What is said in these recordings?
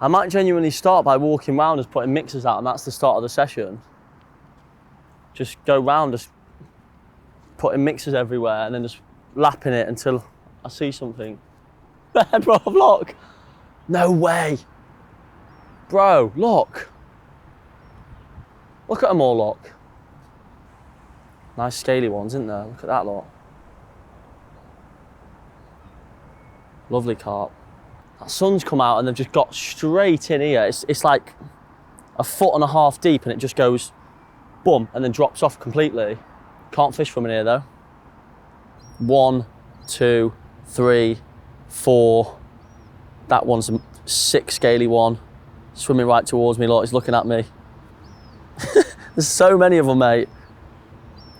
I might genuinely start by walking round and putting mixers out, and that's the start of the session. Just go round, just putting mixers everywhere, and then just lapping it until I see something. There, bro, look. No way. Bro, look. Look at them all, look. Nice scaly ones, isn't there? Look at that lot. Lovely carp. That sun's come out and they've just got straight in here. It's like 1.5 foot deep and it just goes boom and then drops off completely. Can't fish from in here though. 1, 2, 3, 4. That one's a 6 scaly one. Swimming right towards me, look, he's looking at me. There's so many of them, mate.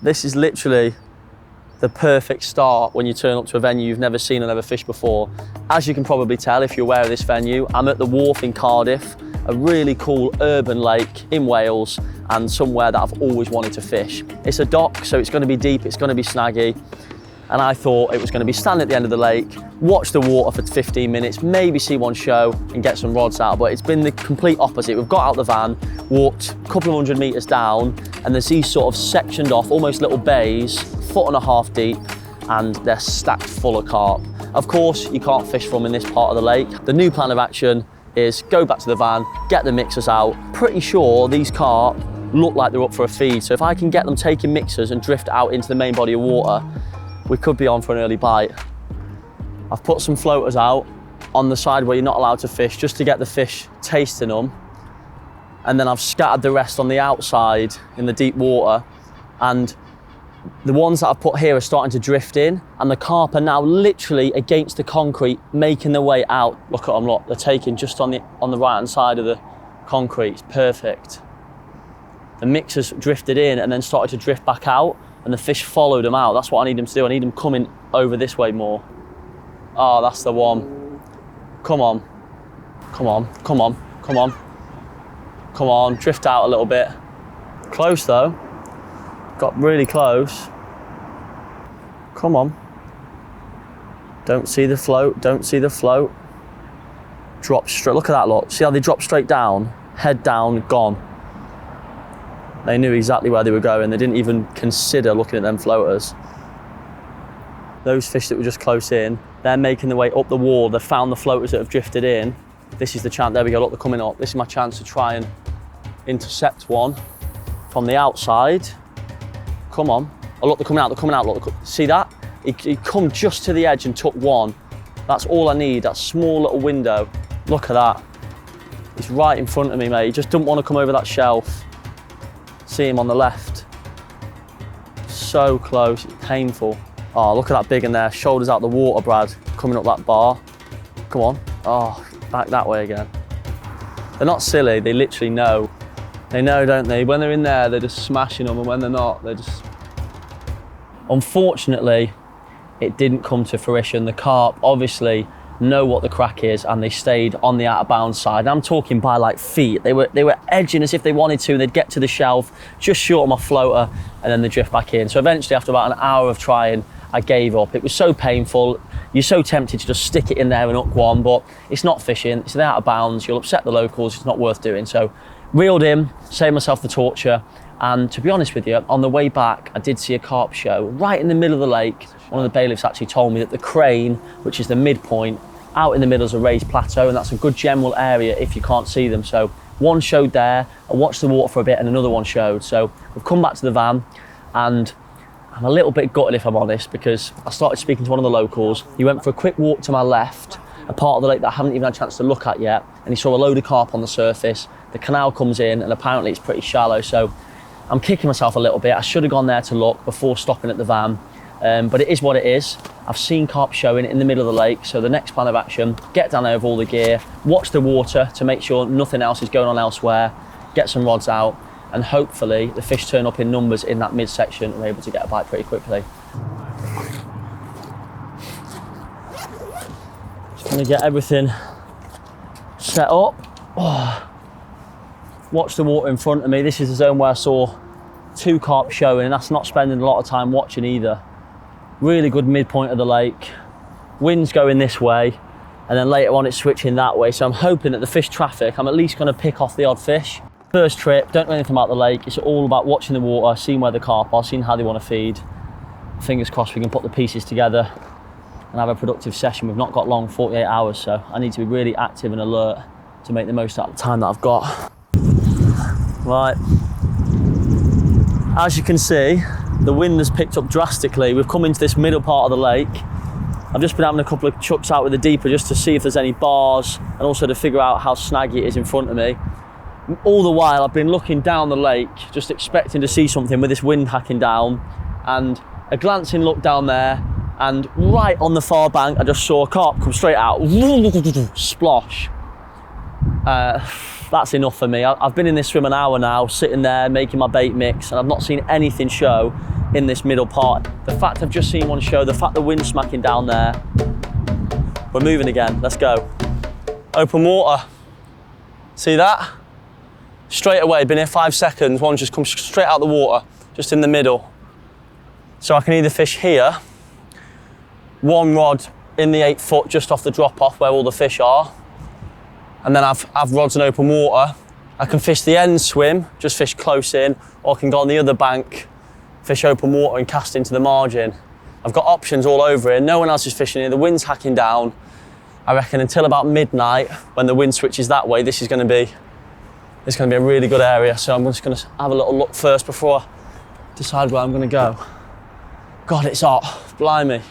This is literally the perfect start when you turn up to a venue you've never seen or never fished before. As you can probably tell if you're aware of this venue, I'm at the Wharf in Cardiff, a really cool urban lake in Wales and somewhere that I've always wanted to fish. It's a dock, so it's going to be deep, it's going to be snaggy. And I thought it was going to be stand at the end of the lake, watch the water for 15 minutes, maybe see one show and get some rods out. But it's been the complete opposite. We've got out the van, walked a couple of 100 metres down, and there's these sort of sectioned off, almost little bays, 1.5 foot deep, and they're stacked full of carp. Of course, you can't fish from in this part of the lake. The new plan of action is go back to the van, get the mixers out. Pretty sure these carp look like they're up for a feed. So if I can get them taking mixers and drift out into the main body of water, we could be on for an early bite. I've put some floaters out on the side where you're not allowed to fish just to get the fish tasting them. And then I've scattered the rest on the outside in the deep water. And the ones that I've put here are starting to drift in and the carp are now literally against the concrete, making their way out. Look at them, look, they're taking just on the right hand side of the concrete. It's perfect. The mixers drifted in and then started to drift back out and the fish followed them out. That's what I need them to do. I need them coming over this way more. Oh, that's the one. Come on, come on, come on, come on. Come on, drift out a little bit. Close though. Got really close. Come on. Don't see the float, don't see the float. Drop straight, look at that lot. See how they drop straight down? Head down, gone. They knew exactly where they were going. They didn't even consider looking at them floaters. Those fish that were just close in, they're making their way up the wall. They've found the floaters that have drifted in. This is the chance, there we go, look, they're coming up. This is my chance to try and intercept one from the outside. Come on. Oh look, they're coming out, look. See that? He come just to the edge and took one. That's all I need, that small little window. Look at that. He's right in front of me, mate. He just doesn't want to come over that shelf. See him on the left. So close, it's painful. Oh, look at that big in there. Shoulders out the water, Brad. Coming up that bar. Come on. Oh, back that way again. They're not silly, they literally know. They know, don't they? When they're in there, they're just smashing them, and when they're not, they're just... Unfortunately, it didn't come to fruition. The carp obviously know what the crack is, and they stayed on the out of bounds side. And I'm talking by like feet. They were edging as if they wanted to, and they'd get to the shelf, just short of my floater, and then they drift back in. So eventually, after about an hour of trying, I gave up. It was so painful. You're so tempted to just stick it in there and hook one, but it's not fishing, it's out of bounds, you'll upset the locals, it's not worth doing. So reeled in, saved myself the torture, and to be honest with you, on the way back, I did see a carp show right in the middle of the lake. One of the bailiffs actually told me that the crane, which is the midpoint, out in the middle is a raised plateau, and that's a good general area if you can't see them. So one showed there, I watched the water for a bit, and another one showed. So we've come back to the van, and I'm a little bit gutted if I'm honest, because I started speaking to one of the locals. He went for a quick walk to my left, a part of the lake that I haven't even had a chance to look at yet, and he saw a load of carp on the surface. The canal comes in and apparently it's pretty shallow, so I'm kicking myself a little bit. I should have gone there to look before stopping at the van, but it is what it is. I've seen carp showing in the middle of the lake, so the next plan of action, get down there with all the gear, watch the water to make sure nothing else is going on elsewhere, get some rods out, and hopefully the fish turn up in numbers in that midsection and we're able to get a bite pretty quickly. Just gonna get everything set up. Oh. Watch the water in front of me. This is the zone where I saw 2 carp showing, and that's not spending a lot of time watching either. Really good midpoint of the lake. Wind's going this way. and then later on it's switching that way. So I'm hoping that the fish traffic, I'm at least going to pick off the odd fish. First trip, don't know anything about the lake. It's all about watching the water, seeing where the carp are, seeing how they want to feed. Fingers crossed we can put the pieces together and have a productive session. We've not got long, 48 hours, so I need to be really active and alert to make the most out of the time that I've got. Right, as you can see, the wind has picked up drastically. We've come into this middle part of the lake. I've just been having a couple of chucks out with the deeper just to see if there's any bars and also to figure out how snaggy it is in front of me. All the while I've been looking down the lake, just expecting to see something with this wind hacking down, and a glancing look down there, and right on the far bank I just saw a carp come straight out, splosh. That's enough for me. I've been in this swim an hour now, sitting there making my bait mix, and I've not seen anything show in this middle part. The fact I've just seen one show, the fact the wind's smacking down there, we're moving again, let's go. Open water, see that? Straight away, been here 5 seconds, one just comes straight out the water, just in the middle. So I can either fish here, one rod in the 8 foot just off the drop off where all the fish are, and then I've rods in open water. I can fish the end swim, just fish close in, or I can go on the other bank, fish open water and cast into the margin. I've got options all over here, no one else is fishing here, the wind's hacking down. I reckon until about midnight, when the wind switches that way, this is gonna be a really good area. So I'm just gonna have a little look first before I decide where I'm gonna go. God, it's hot, blimey.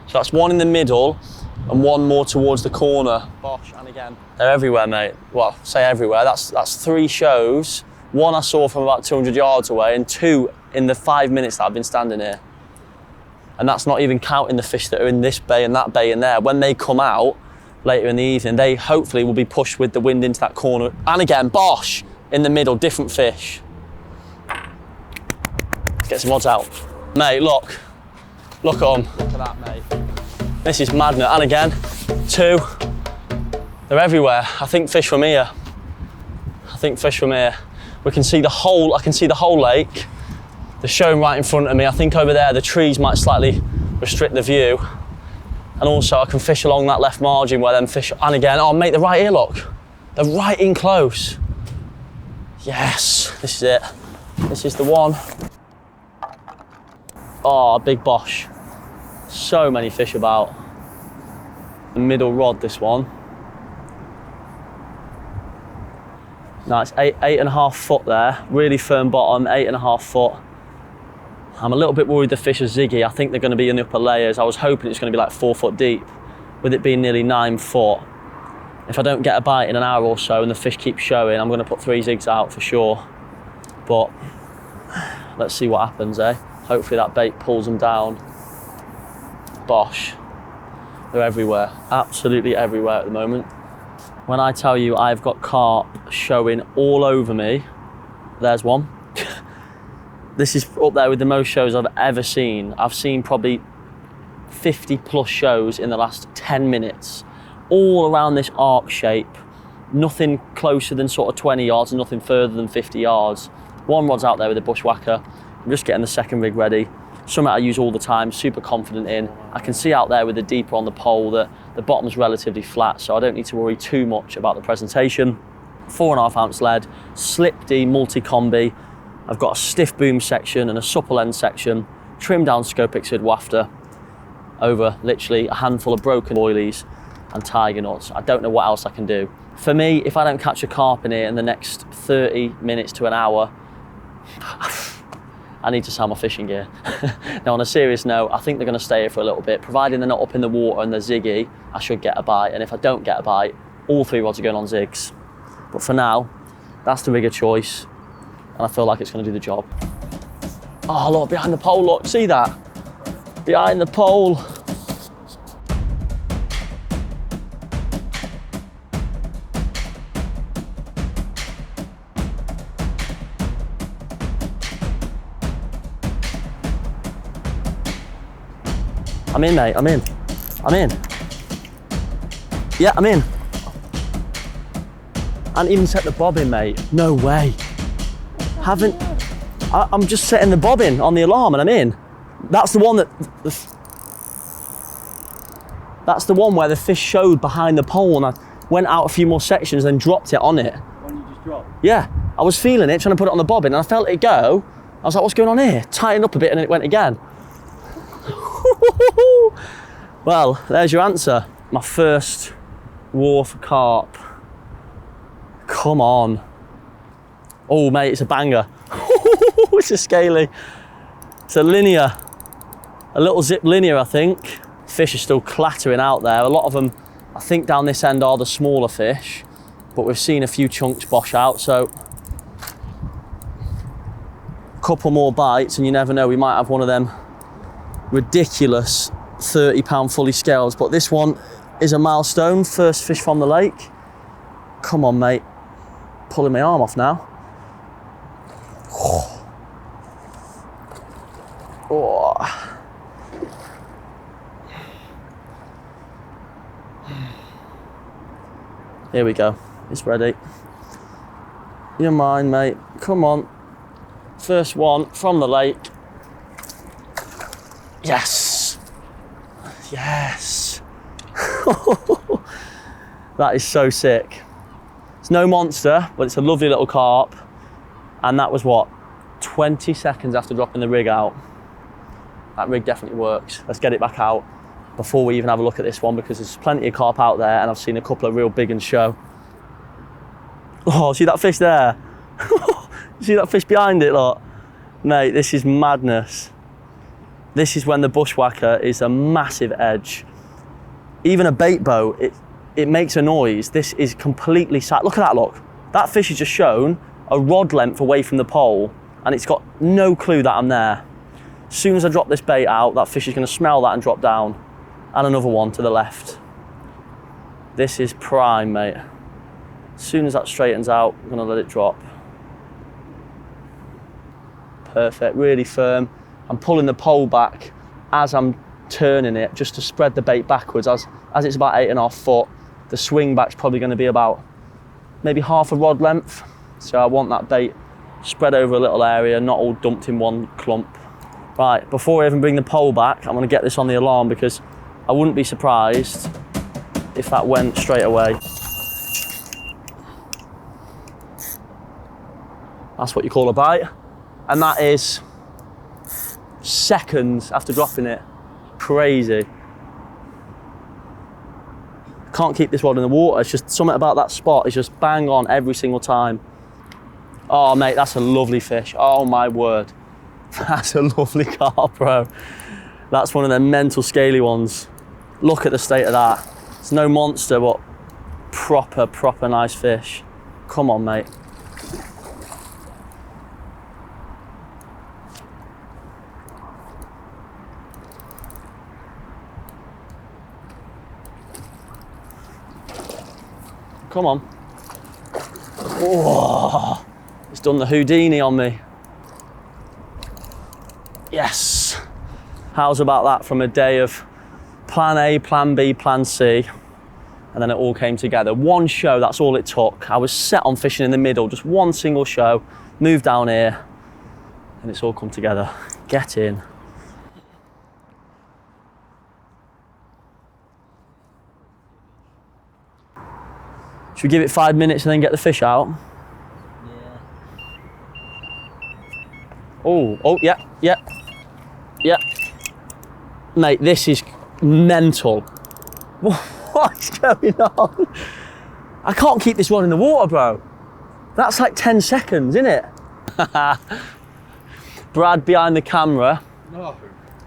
So that's one in the middle and one more towards the corner. Bosh, and again. They're everywhere, mate. Well, say everywhere. That's 3 shows. One I saw from about 200 yards away, and 2 in the 5 minutes that I've been standing here. And that's not even counting the fish that are in this bay and that bay in there. When they come out later in the evening, they hopefully will be pushed with the wind into that corner. And again, bosh, in the middle, different fish. Let's get some odds out. Mate, look at them. Look at that, mate. This is madness. And again, 2. They're everywhere. I think fish from here. We can see the whole, I can see the whole lake. They're showing right in front of me. I think over there, the trees might slightly restrict the view. And also I can fish along that left margin where them fish, and again, oh mate, they're right here, look. They're right in close. Yes, this is it. This is the one. Oh, big bosh. So many fish about. The middle rod, this one. Now it's 8.5 foot there, really firm bottom, 8.5 foot. I'm a little bit worried the fish are ziggy. I think they're going to be in the upper layers. I was hoping it's going to be like 4 foot deep, with it being nearly 9 foot. If I don't get a bite in an hour or so and the fish keep showing, I'm going to put 3 zigs out for sure. But let's see what happens, eh? Hopefully that bait pulls them down. Bosh. They're everywhere, absolutely everywhere at the moment. When I tell you I've got carp showing all over me, there's one. This is up there with the most shows I've ever seen. I've seen probably 50 plus shows in the last 10 minutes, all around this arc shape. Nothing closer than sort of 20 yards and nothing further than 50 yards. One rod's out there with a bushwhacker. I'm just getting the second rig ready. Something I use all the time, super confident in. I can see out there with the deeper on the pole that the bottom's relatively flat, so I don't need to worry too much about the presentation. 4.5 ounce lead, slip D multi-combi. I've got a stiff boom section and a supple end section, trimmed down Scopixid wafter over literally a handful of broken boilies and tiger nuts. I don't know what else I can do. For me, if I don't catch a carp in here in the next 30 minutes to an hour, I need to sell my fishing gear. Now, on a serious note, I think they're going to stay here for a little bit. Providing they're not up in the water and they're ziggy, I should get a bite. And if I don't get a bite, all 3 rods are going on zigs. But for now, that's the rigger choice. And I feel like it's going to do the job. Oh, look, behind the pole, look, see that? Behind the pole. I'm in, mate, I'm in. Yeah, I'm in. I haven't even set the bob in, mate. No way. I'm just setting the bob in on the alarm and I'm in. That's the one that, That's the one where the fish showed behind the pole and I went out a few more sections and dropped it on it. When you just dropped? Yeah, I was feeling it, trying to put it on the bobbin, and I felt it go. I was like, what's going on here? Tightened up a bit and then it went again. Well, there's your answer. My first Wharf carp. Come on. Oh mate, it's a banger. It's a scaly. It's a linear, a little zip linear, I think. Fish are still clattering out there. A lot of them, I think down this end are the smaller fish, but we've seen a few chunks bosh out, so a couple more bites and you never know, we might have one of them ridiculous 30-pound fully scales, but this one is a milestone. First fish from the lake. Come on, mate. Pulling my arm off now. Oh. Here we go. It's ready. You're mine, mate. Come on. First one from the lake. Yes. Yes. That is so sick. It's no monster, but it's a lovely little carp. And that was what? 20 seconds after dropping the rig out. That rig definitely works. Let's get it back out before we even have a look at this one, because there's plenty of carp out there and I've seen a couple of real big and show. Oh, see that fish there? See that fish behind it, look? Mate, this is madness. This is when the bushwhacker is a massive edge. Even a bait boat, it makes a noise. This is completely sad. Look at that, look. That fish has just shown a rod length away from the pole and it's got no clue that I'm there. As soon as I drop this bait out, that fish is going to smell that and drop down. And another one to the left. This is prime, mate. As soon as that straightens out, I'm going to let it drop. Perfect, really firm. I'm pulling the pole back as I'm turning it, just to spread the bait backwards. As it's about 8.5 foot, the swing back's probably going to be about maybe half a rod length. So I want that bait spread over a little area, not all dumped in one clump. Right, before I even bring the pole back, I'm going to get this on the alarm, because I wouldn't be surprised if that went straight away. That's what you call a bite. And that is seconds after dropping it. Crazy. Can't keep this rod in the water. It's just something about that spot is just bang on every single time. Oh mate, that's a lovely fish. Oh my word. That's a lovely carp, bro. That's one of them mental scaly ones. Look at the state of that. It's no monster, but proper nice fish. Come on, mate. Come on. Oh, it's done the Houdini on me. Yes. How's about that from a day of plan A, plan B, plan C, and then it all came together. One show, that's all it took. I was set on fishing in the middle, just one single show, moved down here, and it's all come together. Get in. Should we give it 5 minutes and then get the fish out? Yeah. Oh, yeah. Mate, this is mental. What's going on? I can't keep this one in the water, bro. That's like 10 seconds, isn't it? Brad behind the camera. No.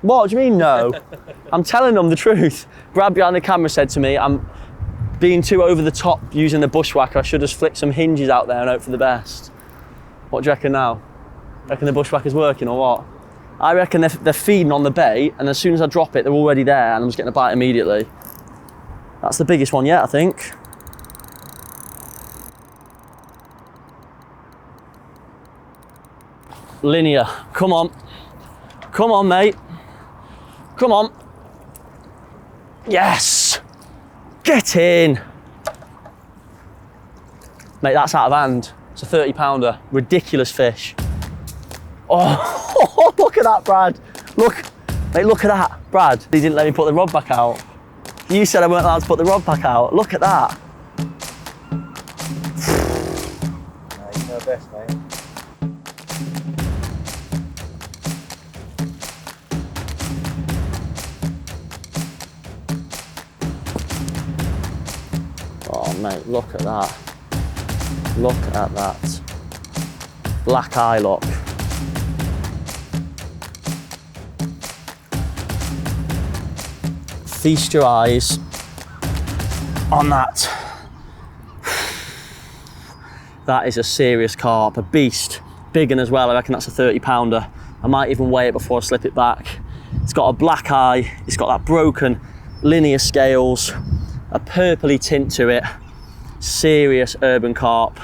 What do you mean no? I'm telling them the truth. Brad behind the camera said to me, I'm being too over the top using the bushwhacker. I should just flick some hinges out there and hope for the best. What do you reckon now? Reckon the bushwhacker's working or what? I reckon they're feeding on the bait, and as soon as I drop it, they're already there and I'm just getting a bite immediately. That's the biggest one yet, I think. Linear, come on. Come on, mate. Come on. Yes. Get in. Mate, that's out of hand. It's a 30-pounder, ridiculous fish. Oh, look at that, Brad. Look, mate, look at that, Brad. He didn't let me put the rod back out. You said I weren't allowed to put the rod back out. Look at that. You know best, mate. Oh mate, look at that. Look at that. Black eye look. Feast your eyes on that. That is a serious carp, a beast. Big one as well, I reckon that's a 30 pounder. I might even weigh it before I slip it back. It's got a black eye, it's got that broken linear scales, a purpley tint to it. Serious urban carp.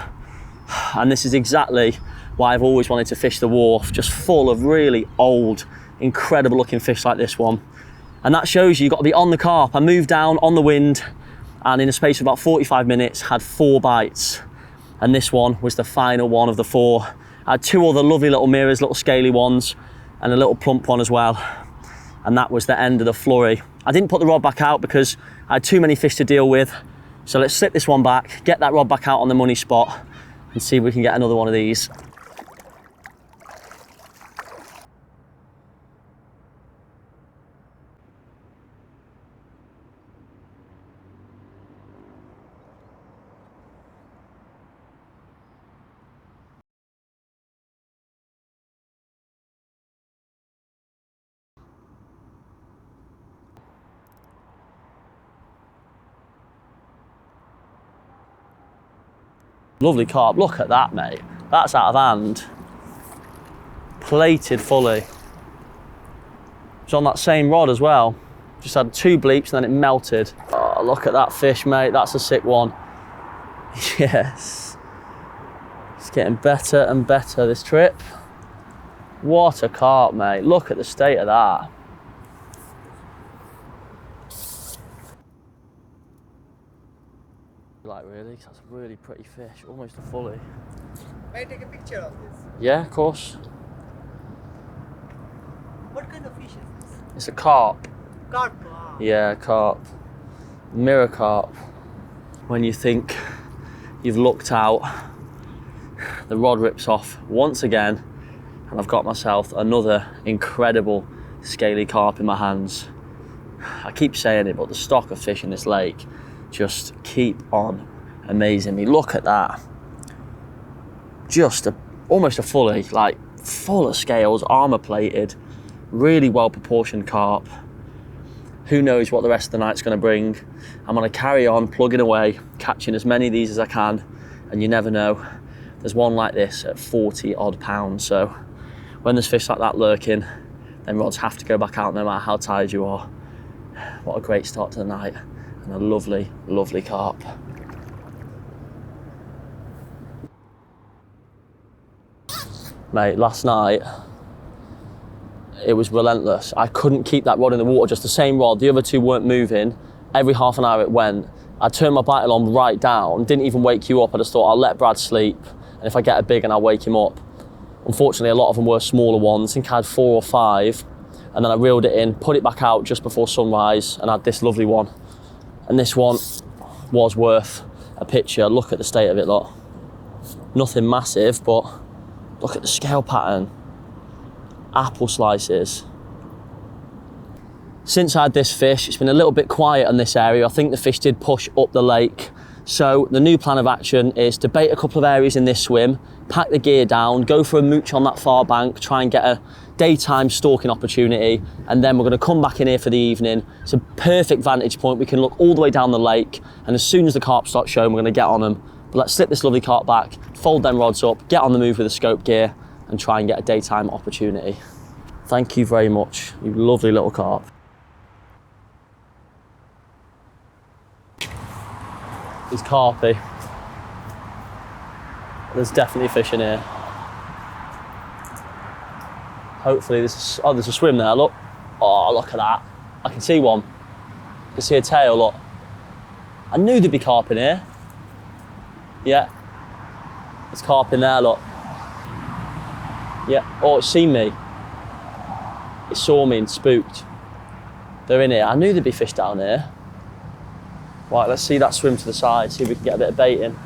And this is exactly why I've always wanted to fish the Wharf, just full of really old, incredible looking fish like this one. And that shows you've got to be on the carp. I moved down on the wind and in a space of about 45 minutes had 4 bites. And this one was the final one of the 4. I had 2 other lovely little mirrors, little scaly ones, and a little plump one as well. And that was the end of the flurry. I didn't put the rod back out because I had too many fish to deal with. So let's slip this one back, get that rod back out on the money spot and see if we can get another one of these. Lovely carp, look at that mate. That's out of hand. Plated fully. It's on that same rod as well. Just had 2 bleeps and then it melted. Oh, look at that fish mate, that's a sick one. Yes. It's getting better and better this trip. What a carp mate, look at the state of that. Like really, 'cause that's a really pretty fish, almost a fully. May I take a picture of this? Yeah, of course. What kind of fish is this? It's a carp. Carp. Yeah, carp. Mirror carp. When you think you've looked out, the rod rips off once again, and I've got myself another incredible scaly carp in my hands. I keep saying it, but the stock of fish in this lake just keep on amazing me. Look at that. Just almost a fully, like full of scales, armor plated, really well proportioned carp. Who knows what the rest of the night's going to bring. I'm going to carry on plugging away, catching as many of these as I can, and you never know. There's one like this at 40 odd pounds, so when there's fish like that lurking, then rods have to go back out no matter how tired you are. What a great start to the night. And a lovely, lovely carp. Mate, last night, it was relentless. I couldn't keep that rod in the water, just the same rod. The other 2 weren't moving. Every half an hour it went. I turned my bite on right down, didn't even wake you up. I just thought I'll let Brad sleep, and if I get a big one, I'll wake him up. Unfortunately, a lot of them were smaller ones. I think I had 4 or 5, and then I reeled it in, put it back out just before sunrise, and had this lovely one. And this one was worth a picture. Look at the state of it, look. Nothing massive, but look at the scale pattern. Apple slices. Since I had this fish, it's been a little bit quiet in this area. I think the fish did push up the lake. So the new plan of action is to bait a couple of areas in this swim, pack the gear down, go for a mooch on that far bank, try and get a daytime stalking opportunity, and then we're going to come back in here for the evening. It's a perfect vantage point. We can look all the way down the lake, and as soon as the carp start showing, we're going to get on them. But let's slip this lovely carp back, fold them rods up, get on the move with the scope gear, and try and get a daytime opportunity. Thank you very much, you lovely little carp. It's carpy. There's definitely fish in here. Hopefully there's a swim there, look. Oh, look at that. I can see one. I can see a tail, look. I knew there'd be carp in here. Yeah. There's carp in there, look. Yeah, oh, it's seen me. It saw me and spooked. They're in here. I knew there'd be fish down here. Right, let's see that swim to the side, see if we can get a bit of bait in.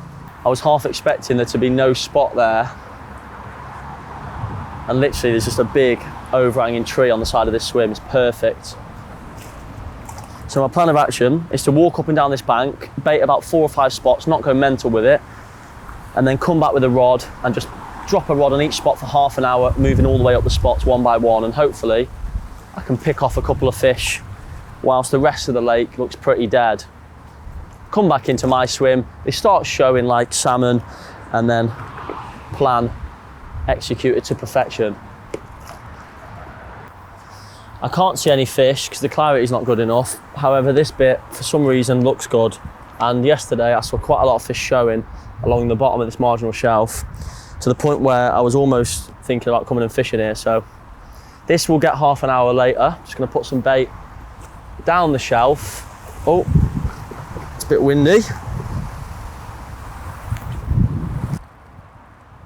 I was half expecting there to be no spot there. And literally there's just a big overhanging tree on the side of this swim. It's perfect. So my plan of action is to walk up and down this bank, bait about 4 or 5 spots, not go mental with it, and then come back with a rod and just drop a rod on each spot for half an hour, moving all the way up the spots one by one, and hopefully I can pick off a couple of fish whilst the rest of the lake looks pretty dead. Come back into my swim, they start showing like salmon, and then plan executed to perfection. I can't see any fish because the clarity is not good enough. However, this bit for some reason looks good, and yesterday I saw quite a lot of fish showing along the bottom of this marginal shelf, to the point where I was almost thinking about coming and fishing here. So this will get half an hour later. Just going to put some bait down the shelf. Oh, it's a bit windy.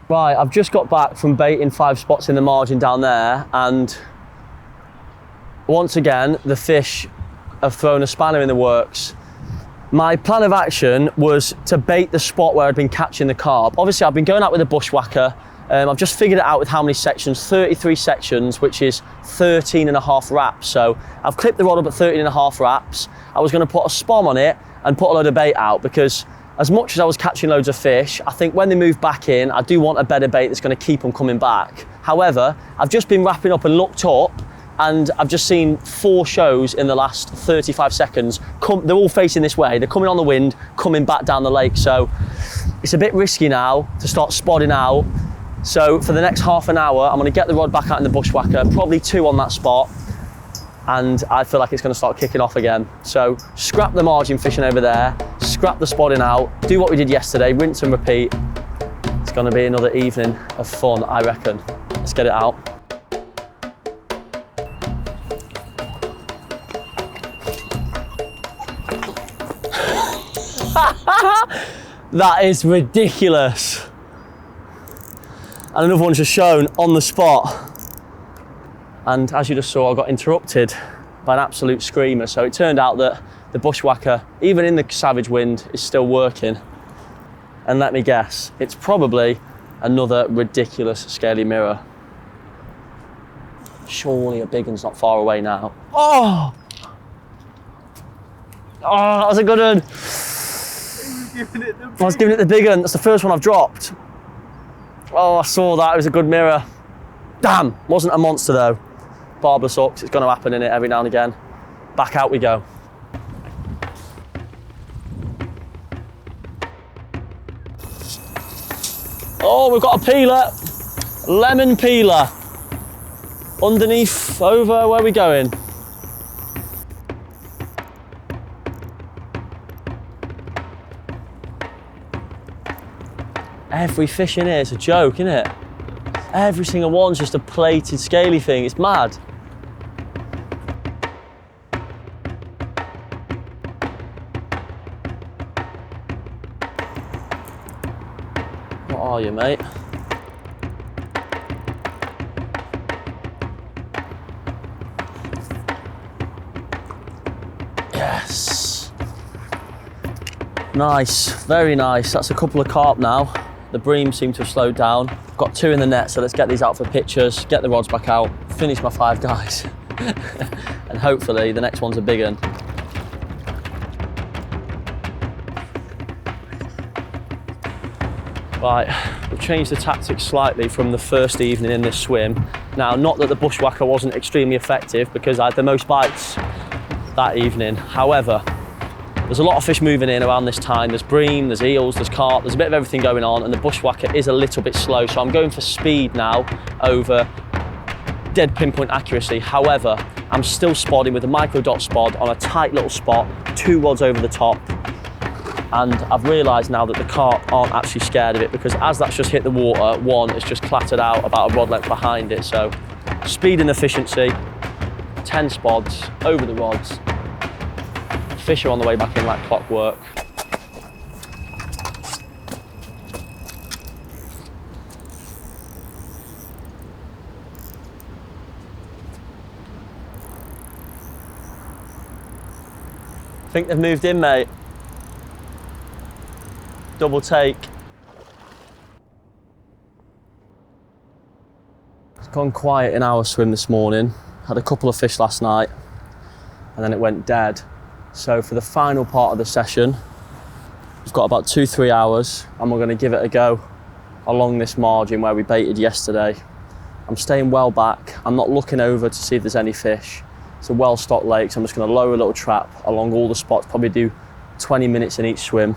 Right, I've just got back from baiting 5 spots in the margin down there, and once again the fish have thrown a spanner in the works. My plan of action was to bait the spot where I'd been catching the carp. Obviously I've been going out with a bushwhacker. I've just figured it out with how many sections, 33 sections, which is 13.5 wraps. So I've clipped the rod up at 13.5 wraps. I was going to put a spom on it and put a load of bait out, because as much as I was catching loads of fish, I think when they move back in, I do want a better bait that's going to keep them coming back. However, I've just been wrapping up and looked up, and I've just seen 4 shows in the last 35 seconds. They're all facing this way. They're coming on the wind, coming back down the lake. So it's a bit risky now to start spotting out. So for the next half an hour, I'm going to get the rod back out in the bushwhacker, probably 2 on that spot, and I feel like it's going to start kicking off again. So scrap the margin fishing over there, scrap the spotting out, do what we did yesterday, rinse and repeat. It's going to be another evening of fun, I reckon. Let's get it out. That is ridiculous. And another one's just shown on the spot. And as you just saw, I got interrupted by an absolute screamer. So it turned out that the bushwhacker, even in the savage wind, is still working. And let me guess, it's probably another ridiculous scaly mirror. Surely a big one's not far away now. Oh! Oh, that was a good one. I was giving it the big one. That's the first one I've dropped. Oh, I saw that. It was a good mirror. Damn, wasn't a monster though. Barbless hooks, it's going to happen in it every now and again. Back out we go. Oh, we've got a peeler. Lemon peeler. Underneath, over, where are we going? Every fish in here is a joke, isn't it? Every single one's just a plated scaly thing. It's mad. What are you, mate? Yes. Nice, very nice. That's a couple of carp now. The bream seem to have slowed down. Got 2 in the net, so let's get these out for pictures, get the rods back out, finish my 5 guys, and hopefully the next one's a big one. Right, we've changed the tactics slightly from the first evening in this swim. Now, not that the bushwhacker wasn't extremely effective, because I had the most bites that evening. However, there's a lot of fish moving in around this time. There's bream, there's eels, there's carp, there's a bit of everything going on, and the bushwhacker is a little bit slow. So I'm going for speed now over dead pinpoint accuracy. However, I'm still spotting with a micro dot spot on a tight little spot, 2 rods over the top. And I've realised now that the carp aren't actually scared of it, because as that's just hit the water, one is just clattered out about a rod length behind it. So speed and efficiency, 10 spots over the rods. Fish are on the way back in like clockwork. I think they've moved in, mate. double take. It's gone quiet in our swim this morning. Had a couple of fish last night and then it went dead. So for the final part of the session, we've got about 2-3 hours and we're going to give it a go along this margin where we baited yesterday. I'm staying well back. I'm not looking over to see if there's any fish. It's a well-stocked lake, so I'm just going to lower a little trap along all the spots, probably do 20 minutes in each swim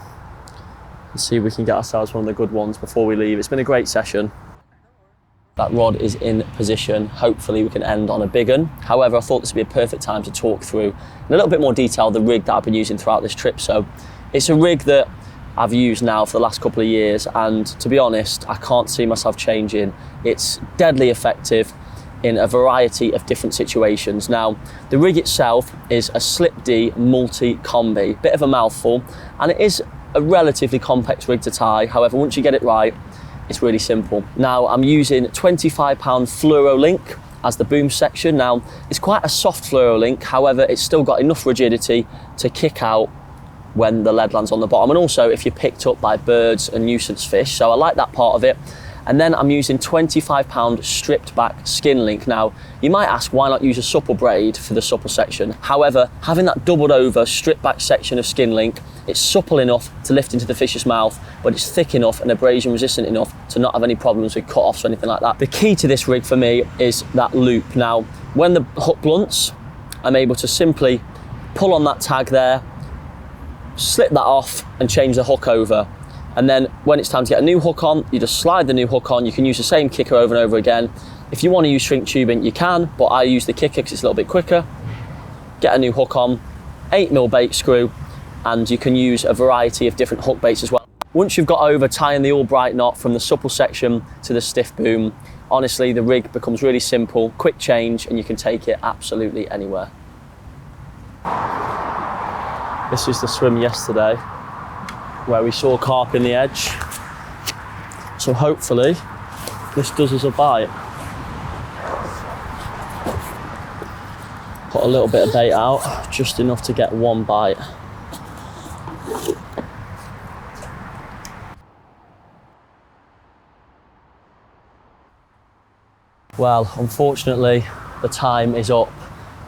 and see if we can get ourselves one of the good ones before we leave. It's been a great session. That rod is in position. Hopefully we can end on a big one. However, I thought this would be a perfect time to talk through in a little bit more detail the rig that I've been using throughout this trip. So it's a rig that I've used now for the last couple of years, and to be honest, I can't see myself changing. It's deadly effective in a variety of different situations. Now, the rig itself is a Slip D multi-combi, bit of a mouthful, and it is a relatively complex rig to tie. However, once you get it right, it's really simple. Now, I'm using 25 pound fluoro link as the boom section. Now, it's quite a soft fluoro link, however, it's still got enough rigidity to kick out when the lead lands on the bottom, and also if you're picked up by birds and nuisance fish. So I like that part of it. And then I'm using 25 pound stripped back skin link. Now, you might ask why not use a supple braid for the supple section. However, having that doubled over stripped back section of skin link, it's supple enough to lift into the fish's mouth, but it's thick enough and abrasion resistant enough to not have any problems with cut-offs or anything like that. The key to this rig for me is that loop. Now, when the hook blunts, I'm able to simply pull on that tag there, slip that off and change the hook over. And then when it's time to get a new hook on, you just slide the new hook on. You can use the same kicker over and over again. If you want to use shrink tubing, you can, but I use the kicker because it's a little bit quicker. Get a new hook on, 8mm bait screw, and you can use a variety of different hook baits as well. Once you've got over tying the all-bright knot from the supple section to the stiff boom, honestly, the rig becomes really simple, quick change, and you can take it absolutely anywhere. This is the swim yesterday, where we saw carp in the edge. So hopefully this does us a bite. Put a little bit of bait out, just enough to get one bite. Well, unfortunately, the time is up.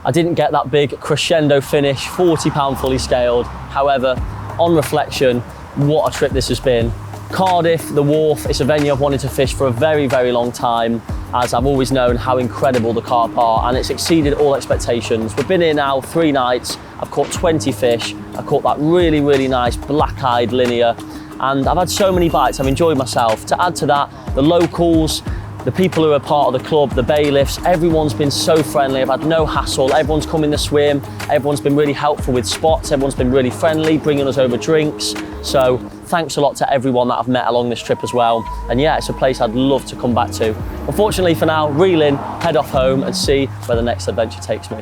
I didn't get that big crescendo finish, 40 pound fully scaled. However, on reflection, what a trip this has been. Cardiff, the Wharf, it's a venue I've wanted to fish for a very, very long time, as I've always known how incredible the carp are, and it's exceeded all expectations. We've been here now 3 nights. I've caught 20 fish. I caught that really, really nice black-eyed linear, and I've had so many bites. I've enjoyed myself. To add to that, the locals, the people who are part of the club, the bailiffs, everyone's been so friendly. I've had no hassle. Everyone's come in the swim. Everyone's been really helpful with spots. Everyone's been really friendly, bringing us over drinks. So thanks a lot to everyone that I've met along this trip as well. And yeah, it's a place I'd love to come back to. Unfortunately for now, reel in, head off home and see where the next adventure takes me.